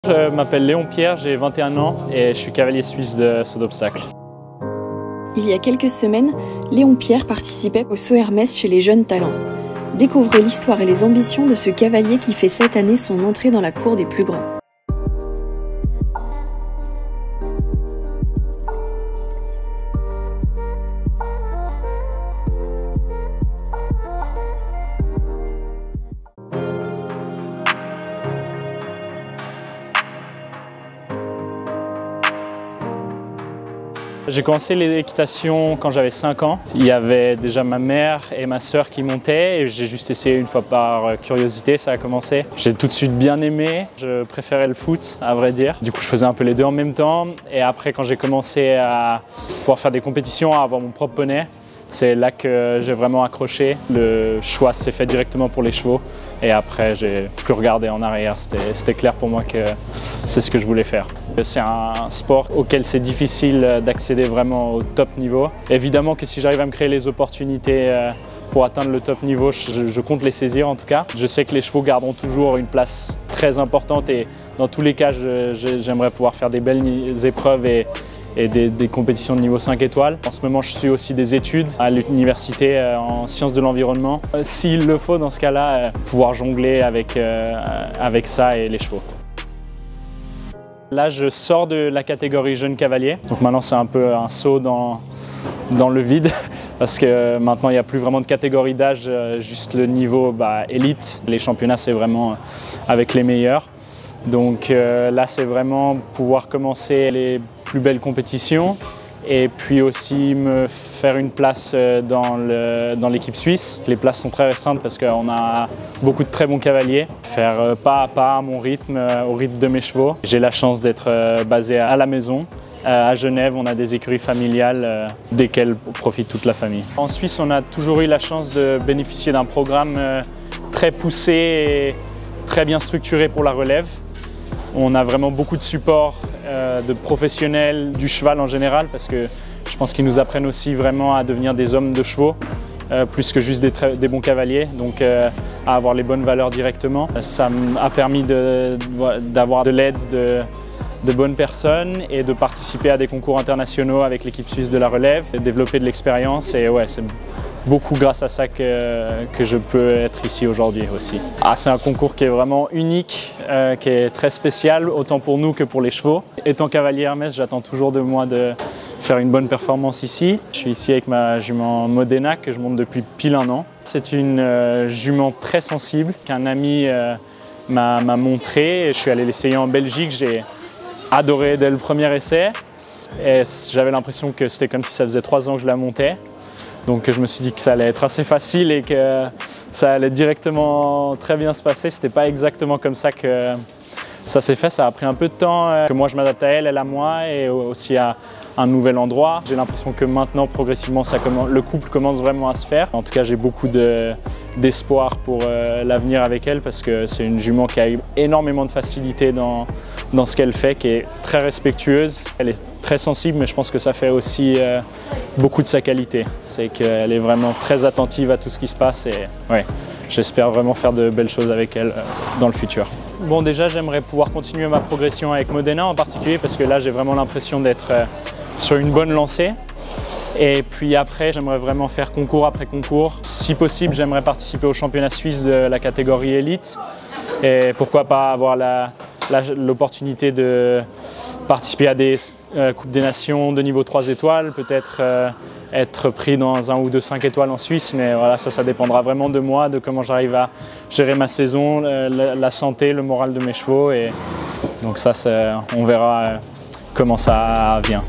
Je m'appelle Léon Pierre, j'ai 21 ans et je suis cavalier suisse de saut d'obstacle. Il y a quelques semaines, Léon Pierre participait au saut Hermès chez les jeunes talents. Découvrez l'histoire et les ambitions de ce cavalier qui fait cette année son entrée dans la cour des plus grands. J'ai commencé l'équitation quand j'avais 5 ans. Il y avait déjà ma mère et ma sœur qui montaient et j'ai juste essayé une fois par curiosité, ça a commencé. J'ai tout de suite bien aimé, je préférais le foot à vrai dire. Du coup je faisais un peu les deux en même temps et après quand j'ai commencé à pouvoir faire des compétitions, à avoir mon propre poney, c'est là que j'ai vraiment accroché. Le choix s'est fait directement pour les chevaux et après j'ai plus regardé en arrière, c'était clair pour moi que c'est ce que je voulais faire. C'est un sport auquel c'est difficile d'accéder vraiment au top niveau. Évidemment que si j'arrive à me créer les opportunités pour atteindre le top niveau, je compte les saisir en tout cas. Je sais que les chevaux garderont toujours une place très importante et dans tous les cas, j'aimerais pouvoir faire des belles épreuves et des compétitions de niveau 5 étoiles. En ce moment, je suis aussi des études à l'université en sciences de l'environnement. S'il le faut, dans ce cas-là, pouvoir jongler avec ça et les chevaux. Là, je sors de la catégorie jeune cavalier. Donc maintenant, c'est un peu un saut dans le vide parce que maintenant, il n'y a plus vraiment de catégorie d'âge, juste le niveau élite. Les championnats, c'est vraiment avec les meilleurs. Donc là, c'est vraiment pouvoir commencer les plus belles compétitions et puis aussi me faire une place dans l'équipe suisse. Les places sont très restreintes parce qu'on a beaucoup de très bons cavaliers. Faire pas à pas à mon rythme, au rythme de mes chevaux. J'ai la chance d'être basé à la maison. À Genève, on a des écuries familiales desquelles profite toute la famille. En Suisse, on a toujours eu la chance de bénéficier d'un programme très poussé et très bien structuré pour la relève. On a vraiment beaucoup de support de professionnels du cheval en général parce que je pense qu'ils nous apprennent aussi vraiment à devenir des hommes de chevaux plus que juste des bons cavaliers, donc à avoir les bonnes valeurs directement. Ça m'a permis d'avoir de l'aide de bonnes personnes et de participer à des concours internationaux avec l'équipe suisse de la relève, de développer de l'expérience et ouais, c'est beaucoup grâce à ça que je peux être ici aujourd'hui aussi. C'est un concours qui est vraiment unique, qui est très spécial, autant pour nous que pour les chevaux. Étant cavalier Hermès, j'attends toujours de moi de faire une bonne performance ici. Je suis ici avec ma jument Modena que je monte depuis pile 1 an. C'est une jument très sensible qu'un ami m'a montré. Je suis allé l'essayer en Belgique, j'ai adoré dès le premier essai. Et j'avais l'impression que c'était comme si ça faisait 3 ans que je la montais. Donc je me suis dit que ça allait être assez facile et que ça allait directement très bien se passer. C'était pas exactement comme ça que ça s'est fait. Ça a pris un peu de temps que moi je m'adapte à elle, elle à moi et aussi à un nouvel endroit. J'ai l'impression que maintenant progressivement le couple commence vraiment à se faire. En tout cas j'ai beaucoup d'espoir pour l'avenir avec elle parce que c'est une jument qui a eu énormément de facilité dans ce qu'elle fait, qui est très respectueuse. Elle est très sensible mais je pense que ça fait aussi beaucoup de sa qualité. C'est qu'elle est vraiment très attentive à tout ce qui se passe et ouais, j'espère vraiment faire de belles choses avec elle dans le futur. Bon, déjà j'aimerais pouvoir continuer ma progression avec Modena en particulier parce que là j'ai vraiment l'impression d'être sur une bonne lancée. Et puis après, j'aimerais vraiment faire concours après concours. Si possible, j'aimerais participer au championnat suisse de la catégorie élite. Et pourquoi pas avoir l'opportunité de participer à des Coupes des Nations de niveau 3 étoiles, peut-être être pris dans 1 ou 2 5 étoiles en Suisse. Mais voilà, ça dépendra vraiment de moi, de comment j'arrive à gérer ma saison, la santé, le moral de mes chevaux. Et donc ça, on verra comment ça vient.